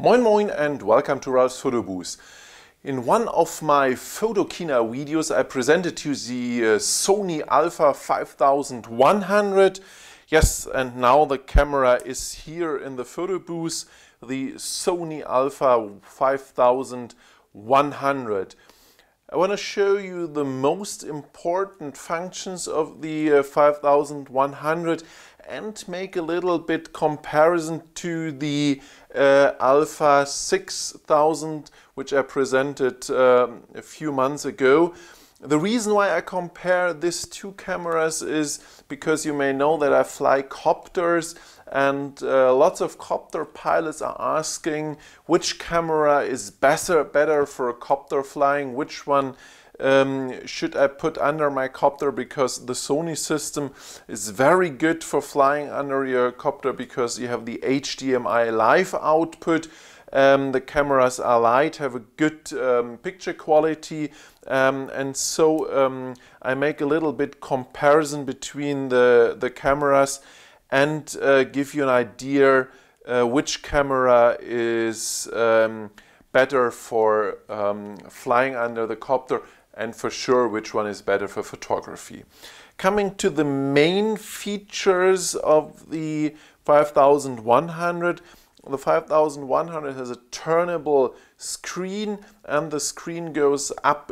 Moin Moin and welcome to Ralfs Foto-Bude. In one of my Photokina videos I presented to you the Sony Alpha 5100. Yes, and now the camera is here in the photo booth, the Sony Alpha 5100. I want to show you the most important functions of the 5100 and make a little bit comparison to the Alpha 6000, which I presented a few months ago. The reason why I compare these two cameras is because you may know that I fly copters, and lots of copter pilots are asking which camera is better for copter flying, which one should I put under my copter, because the Sony system is very good for flying under your copter because you have the Hdmi live output. The cameras are light, have a good picture quality, and so I make a little bit comparison between the cameras and give you an idea which camera is better for flying under the copter, and for sure which one is better for photography. Coming to the main features of the 5100, the 5100 has a turnable screen, and the screen goes up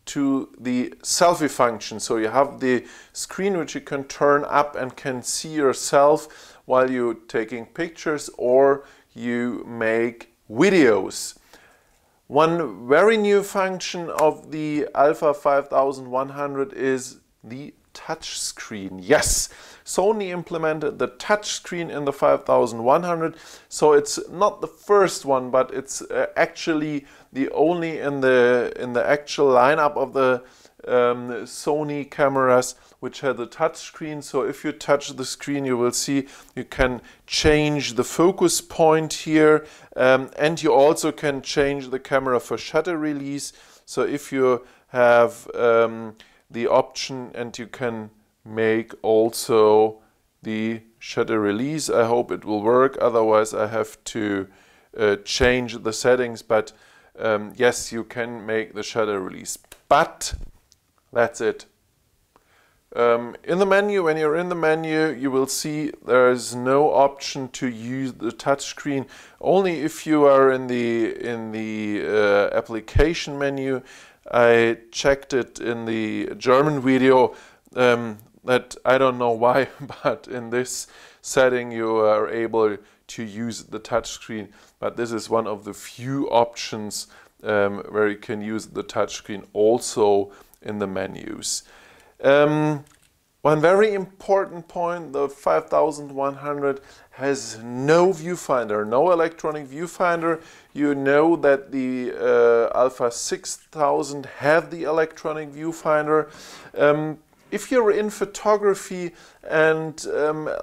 to the selfie function. So you have the screen which you can turn up and can see yourself while you're taking pictures or you make videos. One very new function of the Alpha 5100 is the touch screen. Yes, Sony implemented the touch screen in the 5100, so it's not the first one, but it's actually the only in the actual lineup of the Sony cameras which had the touch screen. So if you touch the screen, you will see you can change the focus point here, and you also can change the camera for shutter release. So if you have the option, and you can make also the shutter release. I hope it will work, otherwise I have to change the settings, but yes, you can make the shutter release. But that's it. In the menu, when you're in the menu, you will see there is no option to use the touch screen. Only if you are in the application menu. I checked it in the German video, that I don't know why, but in this setting you are able to use the touch screen. But this is one of the few options where you can use the touch screen also in the menus. One very important point, the 5100 has no viewfinder, no electronic viewfinder. You know that the Alpha 6000 have the electronic viewfinder. If you're in photography and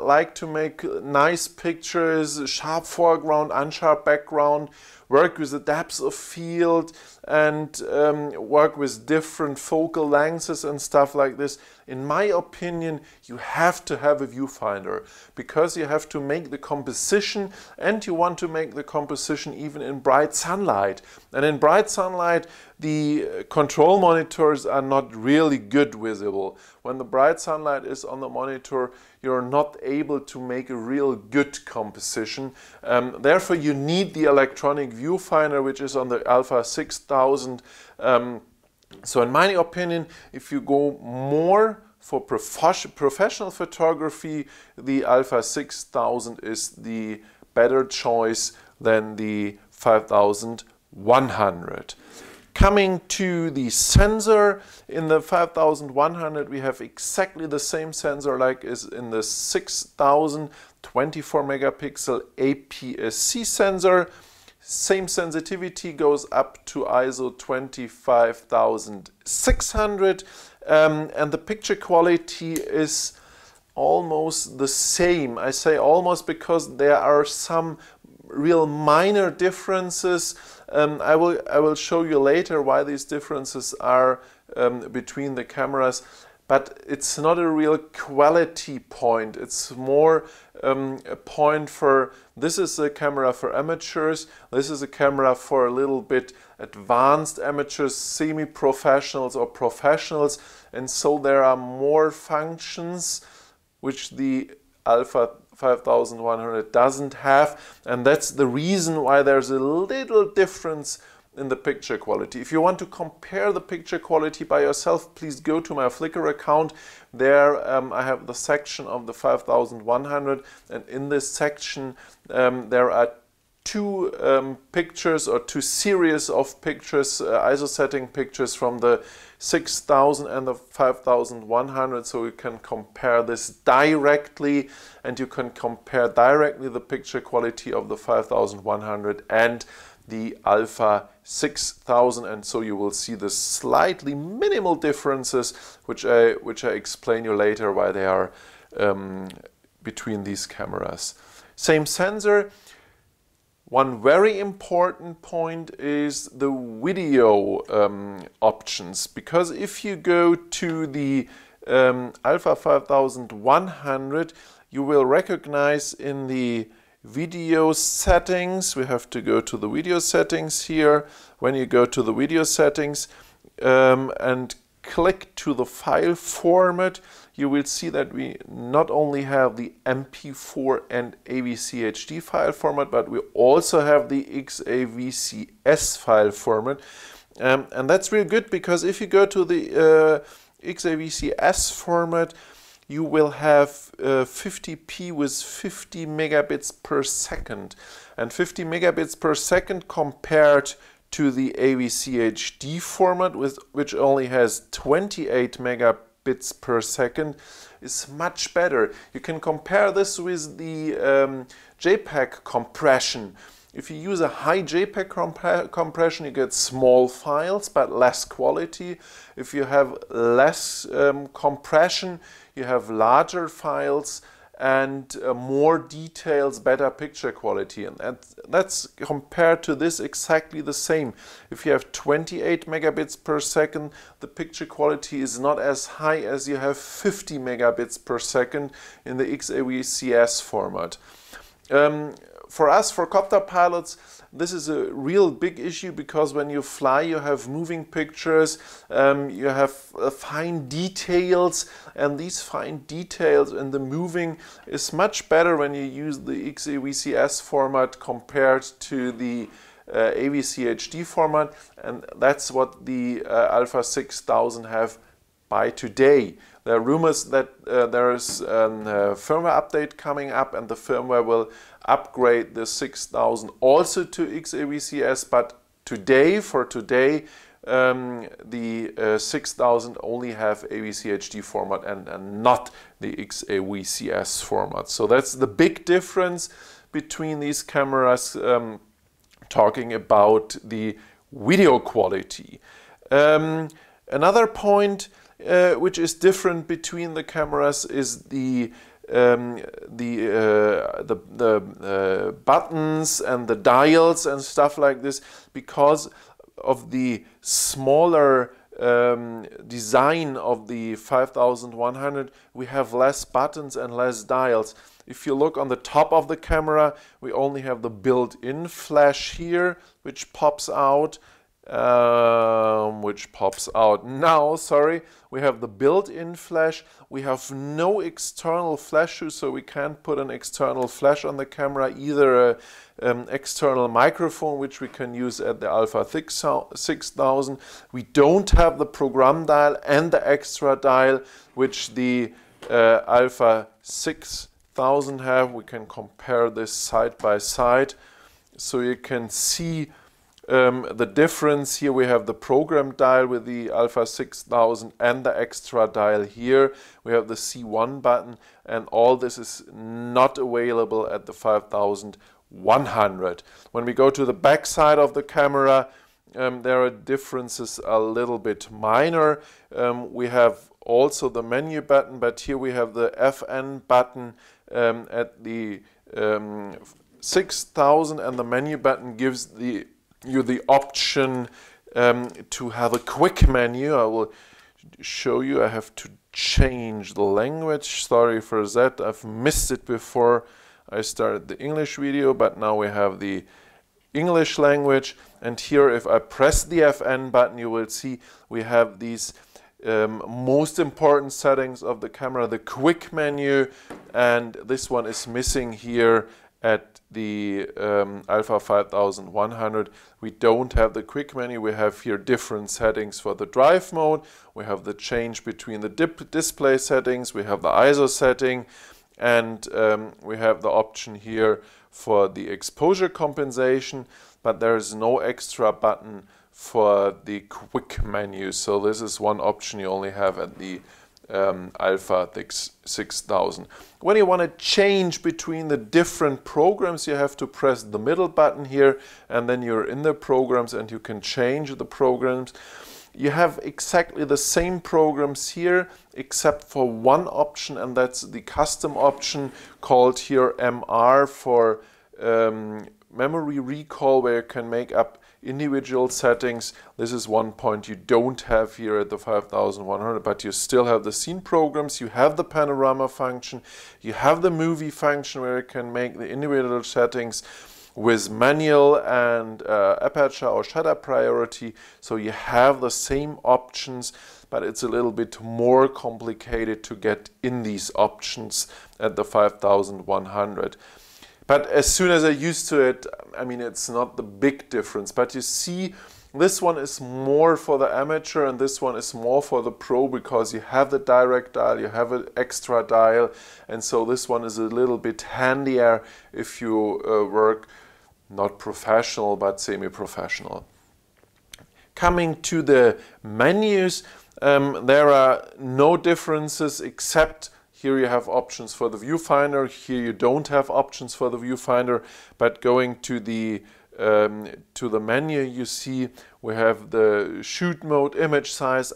like to make nice pictures, sharp foreground, unsharp background, work with the depth of field, and work with different focal lengths and stuff like this, in my opinion, you have to have a viewfinder, because you have to make the composition, and you want to make the composition even in bright sunlight. And in bright sunlight, the control monitors are not really good visible. When the bright sunlight is on the monitor, you're not able to make a real good composition. Therefore, you need the electronic viewfinder, which is on the Alpha 6000. So in my opinion, if you go more for professional photography, the Alpha 6000 is the better choice than the 5100. Coming to the sensor, in the 5100 we have exactly the same sensor like is in the 6000, 24 megapixel APS-C sensor. Same sensitivity, goes up to ISO 25600, and the picture quality is almost the same. I say almost because there are some real minor differences. I will show you later why these differences are between the cameras. but it's not a real quality point. It's more a point for, this is a camera for amateurs, this is a camera for a little bit advanced amateurs, semi-professionals or professionals, and so there are more functions which the Alpha 5100 doesn't have, and that's the reason why there's a little difference in the picture quality. If you want to compare the picture quality by yourself, please go to my Flickr account. There I have the section of the 5100, and in this section there are two pictures, or two series of pictures, ISO setting pictures from the 6000 and the 5100, so you can compare this directly, and you can compare directly the picture quality of the 5100 and the Alpha 6000, and so you will see the slightly minimal differences which I explain you later why they are between these cameras. Same sensor. One very important point is the video options, because if you go to the Alpha 5100, you will recognize in the video settings, we have to go to the video settings here. When you go to the video settings and click to the file format, you will see that we not only have the MP4 and AVC HD file format, but we also have the XAVCS file format. And that's really good, because if you go to the XAVCS format, you will have 50p with 50 megabits per second. And 50 megabits per second compared to the AVC HD format, which only has 28 megabits per second, is much better. You can compare this with the Jpeg compression. If you use a high Jpeg compression, you get small files but less quality. If you have less compression, you have larger files and more details, better picture quality. And that's compared to this exactly the same. If you have 28 megabits per second, the picture quality is not as high as you have 50 megabits per second in the XAVCS format. For us, for copter pilots, this is a real big issue, because when you fly, you have moving pictures, you have fine details, and these fine details in the moving is much better when you use the XAVCS format compared to the AVC HD format, and that's what the Alpha 6000 have by today. There are rumors that there is a firmware update coming up, and the firmware will upgrade the 6000 also to XAVCS, but for today, the 6000 only have AVC HD format and not the XAVCS format. So that's the big difference between these cameras, talking about the video quality. Another point which is different between the cameras is the buttons and the dials and stuff like this. Because of the smaller design of the 5100, we have less buttons and less dials. If you look on the top of the camera, we only have the built-in flash here, which pops out. Now, sorry, we have the built-in flash. We have no external flash, so we can't put an external flash on the camera, either an external microphone, which we can use at the Alpha 6000. We don't have the program dial and the extra dial, which the Alpha 6000 have. We can compare this side by side, so you can see the difference. Here we have the program dial with the Alpha 6000 and the extra dial here. We have the C1 button, and all this is not available at the 5100. When we go to the back side of the camera, there are differences a little bit minor. We have also the menu button, but here we have the FN button at the 6000, and the menu button gives you the option to have a quick menu. I will show you. I have to change the language. Sorry for that. I've missed it before I started the English video, but now we have the English language. And here, if I press the FN button, you will see we have these most important settings of the camera, the quick menu, and this one is missing here at the Alpha 5100. We don't have the quick menu. We have here different settings for the drive mode. We have the change between the display settings. We have the ISO setting, and we have the option here for the exposure compensation, but there is no extra button for the quick menu. So this is one option you only have at the Alpha 6000. When you want to change between the different programs, you have to press the middle button here, and then you're in the programs and you can change the programs. You have exactly the same programs here except for one option, and that's the custom option called here MR for memory recall, where you can make up individual settings. This is one point you don't have here at the 5100, but you still have the scene programs, you have the panorama function, you have the movie function where you can make the individual settings with manual and aperture or shutter priority. So you have the same options, but it's a little bit more complicated to get in these options at the 5100. But as soon as I used to it, I mean, it's not the big difference. But you see, this one is more for the amateur and this one is more for the pro, because you have the direct dial, you have an extra dial, and so this one is a little bit handier if you work not professional but semi-professional. Coming to the menus, there are no differences except here you have options for the viewfinder. Here you don't have options for the viewfinder, but going to the menu, you see we have the shoot mode, image size,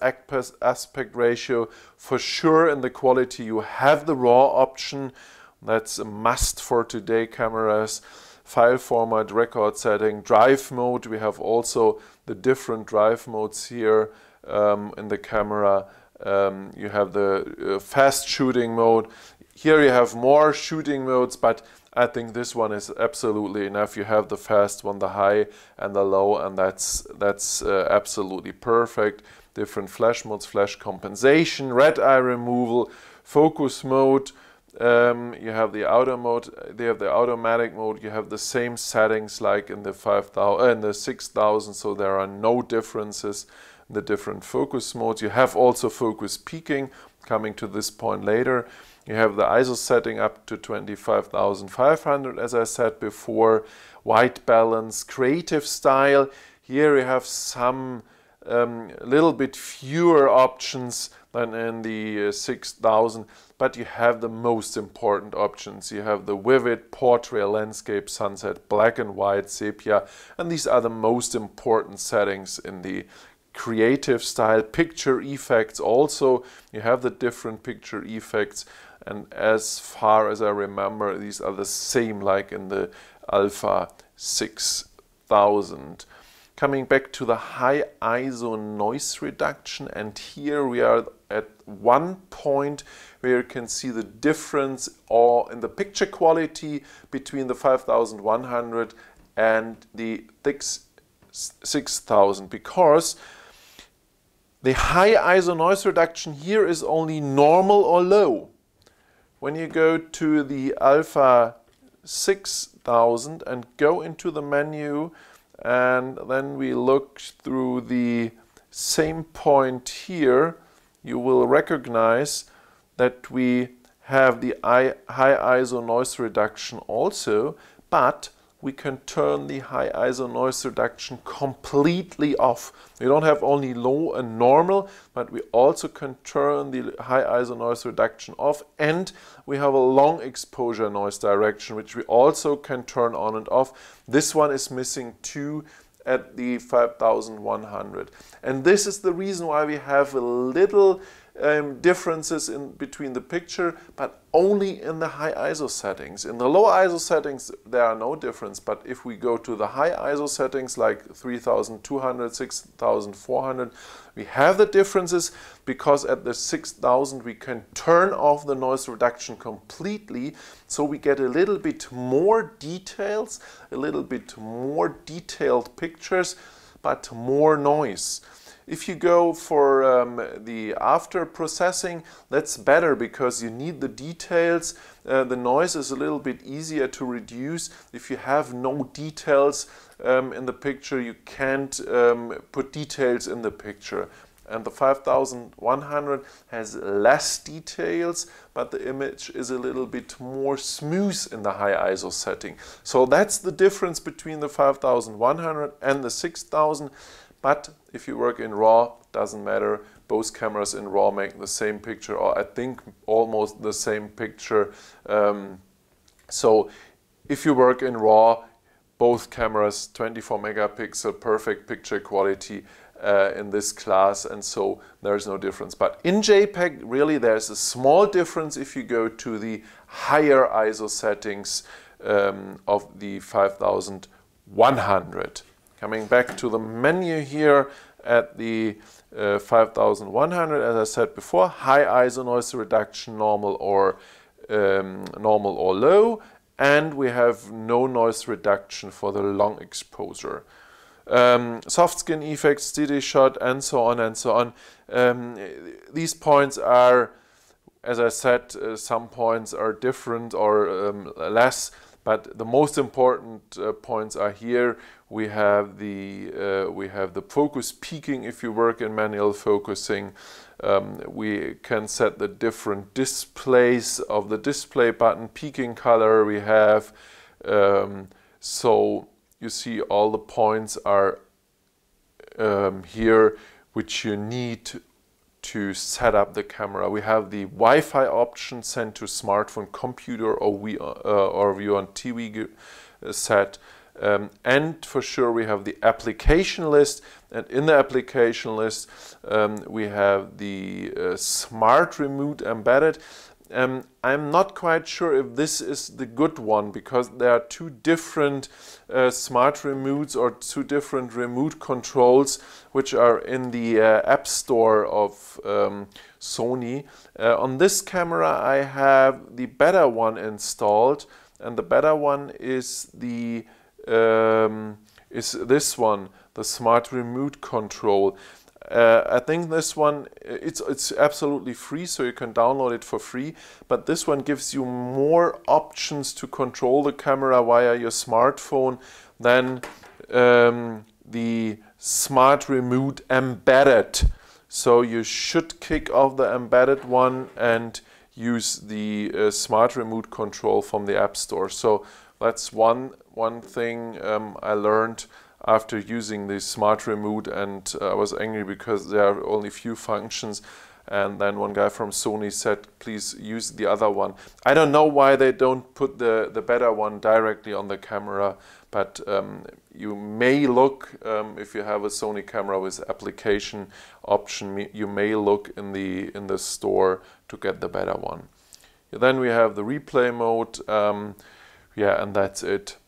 aspect ratio. For sure in the quality you have the RAW option. That's a must for today cameras. File format, record setting, drive mode. We have also the different drive modes here in the camera. You have the fast shooting mode. Here you have more shooting modes, but I think this one is absolutely enough. You have the fast one, the high and the low, and that's absolutely perfect. Different flash modes, flash compensation, red eye removal, focus mode. You have the auto mode. They have the automatic mode. You have the same settings like in the 5000 and the 6000, so there are no differences. The different focus modes. You have also focus peaking, coming to this point later. You have the ISO setting up to 25,500, as I said before. White balance, creative style. Here you have some little bit fewer options than in the 6000, but you have the most important options. You have the vivid, portrait, landscape, sunset, black and white, sepia, and these are the most important settings in the creative style. Picture effects also, you have the different picture effects, and as far as I remember, these are the same like in the Alpha 6000. Coming back to the high ISO noise reduction, and here we are at one point where you can see the difference or in the picture quality between the 5100 and the 6000, because the high ISO noise reduction here is only normal or low. When you go to the Alpha 6000 and go into the menu, and then we look through the same point here, you will recognize that we have the high ISO noise reduction also, but we can turn the high ISO noise reduction completely off. We don't have only low and normal, but we also can turn the high ISO noise reduction off, and we have a long exposure noise direction, which we also can turn on and off. This one is missing too at the 5100. And this is the reason why we have a little differences in between the picture, but only in the high ISO settings. In the low ISO settings there are no difference, but if we go to the high ISO settings like 3200, 6400, we have the differences, because at the 6000 we can turn off the noise reduction completely, so we get a little bit more details, a little bit more detailed pictures, but more noise. If you go for the after processing, that's better because you need the details. The noise is a little bit easier to reduce. If you have no details in the picture, you can't put details in the picture. And the 5100 has less details, but the image is a little bit more smooth in the high ISO setting. So that's the difference between the 5100 and the 6000. But if you work in RAW, doesn't matter. Both cameras in RAW make the same picture, or I think almost the same picture. So if you work in RAW, both cameras 24 megapixel, perfect picture quality in this class, and so there's no difference. But in JPEG, really there's a small difference if you go to the higher ISO settings of the 5100. Coming back to the menu here at the 5100, as I said before, high ISO noise reduction, normal or low, and we have no noise reduction for the long exposure. Soft skin effects, steady shot, and so on and so on. These points are, as I said, some points are different or less, but the most important points are here. We have the focus peaking if you work in manual focusing. We can set the different displays of the display button, peaking color we have. So you see all the points are here which you need to set up the camera. We have the Wi-Fi option, send to smartphone, computer, or view on TV set. And for sure we have the application list, and in the application list we have the smart remote embedded. I'm not quite sure if this is the good one, because there are two different smart remotes or two different remote controls which are in the App Store of Sony. On this camera I have the better one installed, and the better one is the this one, the smart remote control. I think this one, it's absolutely free, so you can download it for free, but this one gives you more options to control the camera via your smartphone than the smart remote embedded. So you should kick off the embedded one and use the smart remote control from the App Store. So that's one thing I learned after using the smart remote, and I was angry because there are only few functions, and then one guy from Sony said please use the other one. I don't know why they don't put the better one directly on the camera, but you may look, if you have a Sony camera with application option, you may look in the store to get the better one. Then we have the replay mode, yeah, and that's it.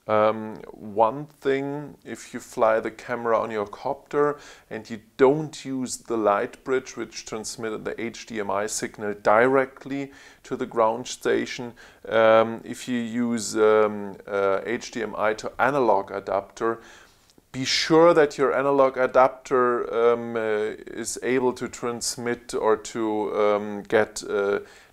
One thing, if you fly the camera on your copter and you don't use the light bridge which transmitted the HDMI signal directly to the ground station, if you use HDMI to analog adapter, be sure that your analog adapter is able to transmit or to get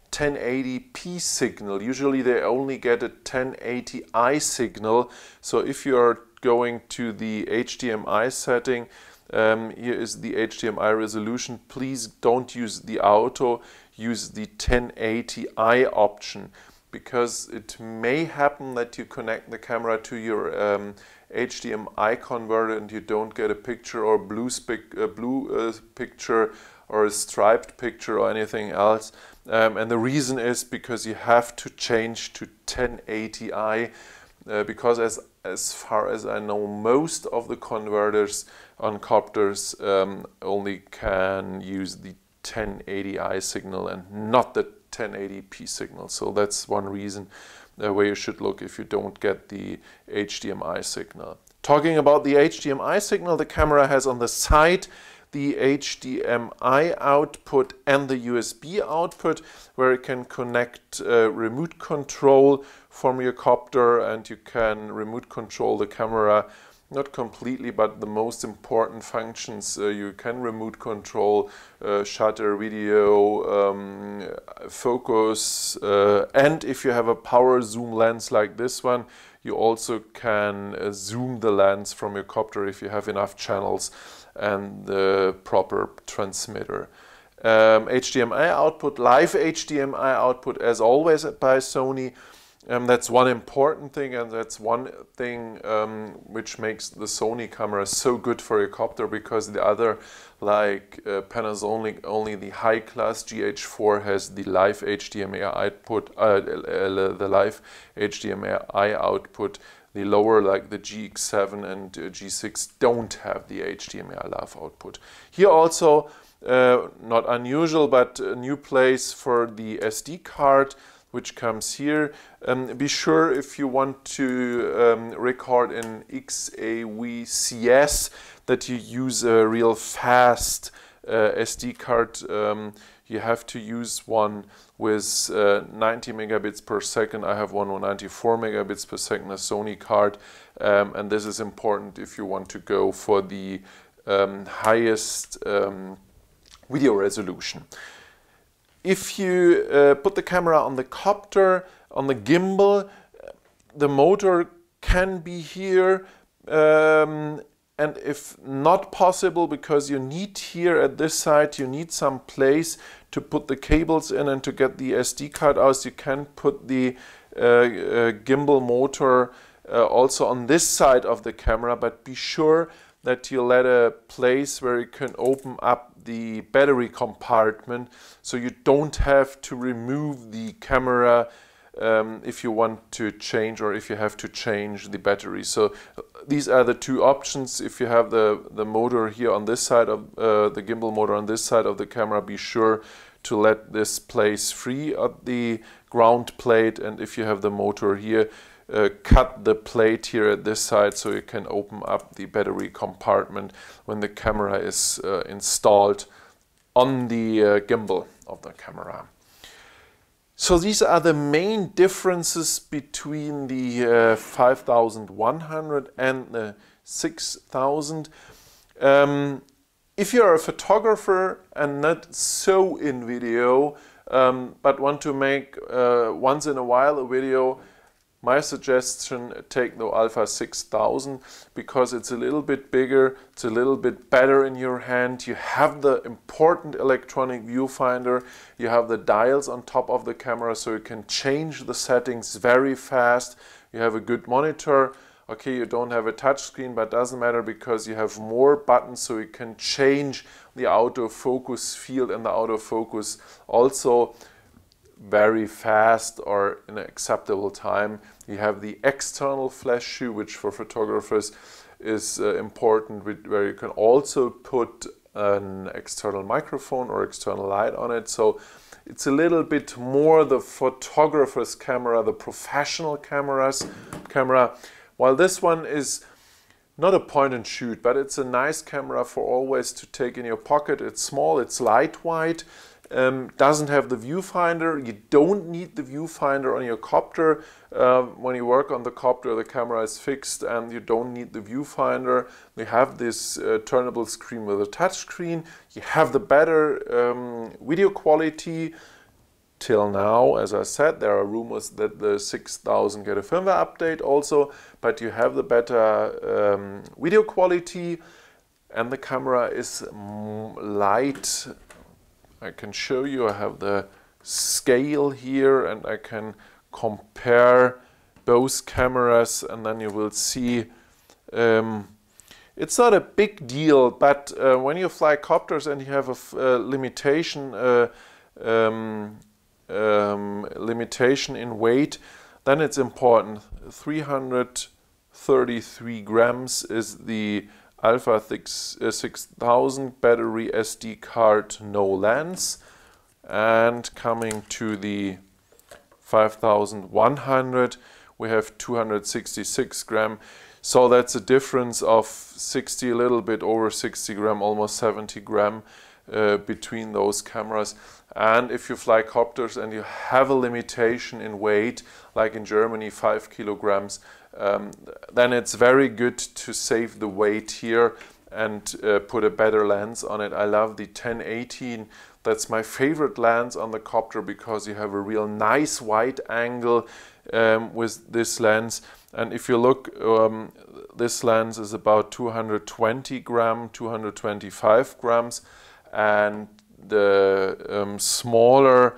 1080p signal. Usually they only get a 1080i signal. So if you are going to the HDMI setting, here is the HDMI resolution. Please don't use the auto, use the 1080i option, because it may happen that you connect the camera to your HDMI converter and you don't get a picture or blue picture or a striped picture or anything else. And the reason is because you have to change to 1080i, because as far as I know, most of the converters on copters only can use the 1080i signal and not the 1080p signal. So that's one reason where you should look if you don't get the HDMI signal. Talking about the HDMI signal, the camera has on the side the HDMI output and the USB output, where you can connect remote control from your copter, and you can remote control the camera, not completely, but the most important functions. You can remote control shutter, video, focus, and if you have a power zoom lens like this one, you also can zoom the lens from your copter if you have enough channels and the proper transmitter. HDMI output, live HDMI output as always by Sony. That's one important thing, and that's one thing which makes the Sony camera so good for your copter, because the other, like Panasonic, only the high class GH4 has the live HDMI output, the live HDMI output. The lower, like the GX7 and G6, don't have the HDMI live output. Here also, not unusual, but a new place for the SD card, which comes here. Be sure, if you want to record in XAVCS, that you use a real fast SD card. You have to use one with 90 megabits per second. I have one with 94 megabits per second, a Sony card, and this is important if you want to go for the highest video resolution. If you put the camera on the copter, on the gimbal, the motor can be here, and if not possible, because you need here at this side, you need some place to put the cables in and to get the SD card out, you can put the gimbal motor also on this side of the camera, but be sure that you let a place where you can open up the battery compartment, so you don't have to remove the camera if you want to change, or if you have to change the battery. So these are the two options. If you have the motor here on this side of the gimbal motor on this side of the camera, be sure to let this place free at the ground plate, and if you have the motor here, cut the plate here at this side so you can open up the battery compartment when the camera is installed on the gimbal of the camera. So these are the main differences between the 5100 and the 6000. If you're a photographer and not so in video, but want to make once in a while a video, my suggestion, take the Alpha 6000, because it's a little bit bigger, it's a little bit better in your hand. You have the important electronic viewfinder, you have the dials on top of the camera, so you can change the settings very fast. You have a good monitor. Okay, you don't have a touch screen, but doesn't matter, because you have more buttons, so you can change the autofocus field and the autofocus also very fast or in an acceptable time. You have the external flash shoe, which for photographers is important, where you can also put an external microphone or external light on it. So it's a little bit more the photographer's camera, the professional camera, while this one is not a point and shoot, but it's a nice camera for always to take in your pocket. It's small, it's lightweight. Doesn't have the viewfinder. You don't need the viewfinder on your copter. When you work on the copter, the camera is fixed and you don't need the viewfinder. We have this turnable screen with a touch screen. You have the better video quality. Till now, as I said, there are rumors that the 6000 get a firmware update also, but you have the better video quality, and the camera is light. I can show you, I have the scale here, and I can compare both cameras, and then you will see it's not a big deal, but when you fly copters and you have a limitation in weight, then it's important. 333 grams is the Alpha 6000 battery, SD card, no lens. And coming to the 5100, we have 266 gram. So that's a difference of 60, a little bit over 60 gram, almost 70 gram between those cameras. And if you fly copters and you have a limitation in weight, like in Germany 5 kilograms, then it's very good to save the weight here and put a better lens on it. I love the 1018. That's my favorite lens on the copter because you have a real nice wide angle with this lens. And if you look, this lens is about 220 gram, 225 grams, and the smaller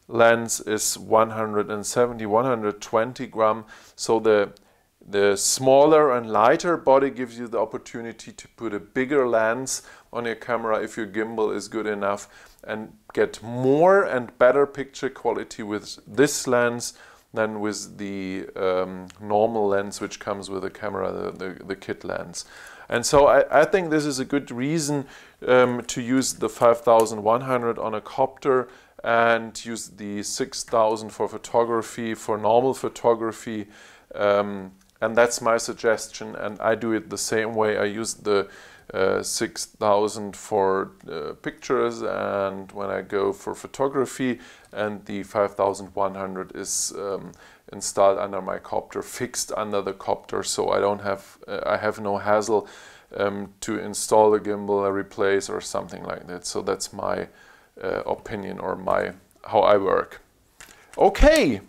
lens is 170, 120 gram. So the smaller and lighter body gives you the opportunity to put a bigger lens on your camera if your gimbal is good enough, and get more and better picture quality with this lens than with the normal lens which comes with the camera, the kit lens. And so I think this is a good reason to use the 5100 on a copter and use the 6000 for photography, for normal photography. And that's my suggestion, and I do it the same way. I use the 6000 for pictures and when I go for photography, and the 5100 is installed under my copter, fixed under the copter, so I don't have I have no hassle to install the gimbal, replace or something like that. So that's my opinion, or how I work. Okay.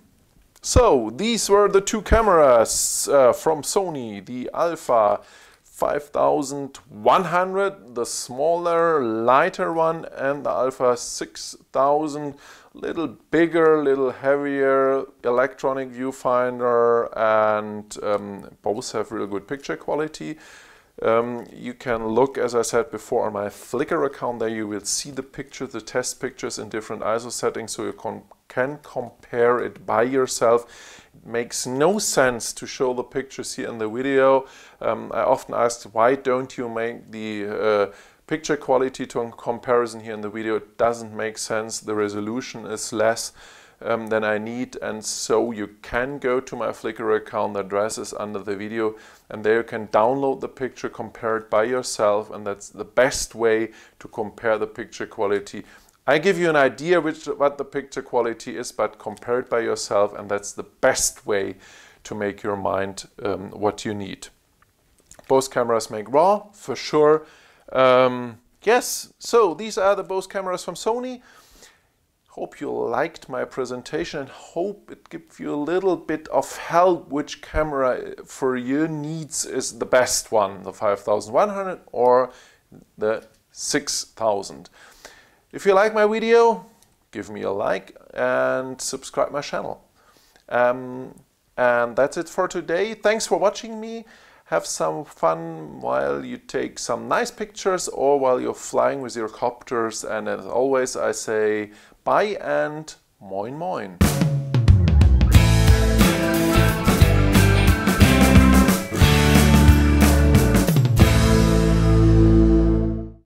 So these were the two cameras from Sony, the Alpha 5100, the smaller, lighter one, and the Alpha 6000, little bigger, little heavier, electronic viewfinder, and both have real good picture quality. You can look, as I said before, on my Flickr account. There you will see the pictures, the test pictures in different ISO settings, so you can compare it by yourself. It makes no sense to show the pictures here in the video. I often ask, why don't you make the picture quality to comparison here in the video? It doesn't make sense. The resolution is less than I need, and so you can go to my Flickr account. The address is under the video, and there you can download the picture, compare it by yourself, and that's the best way to compare the picture quality. I give you an idea what the picture quality is, but compare it by yourself, and that's the best way to make your mind what you need. Both cameras make RAW, for sure. Yes, so these are the both cameras from Sony. Hope you liked my presentation and hope it gives you a little bit of help which camera for your needs is the best one, the 5100 or the 6000. If you like my video, give me a like and subscribe my channel. And that's it for today. Thanks for watching me. Have some fun while you take some nice pictures or while you're flying with your copters. And as always, I say bye and moin moin.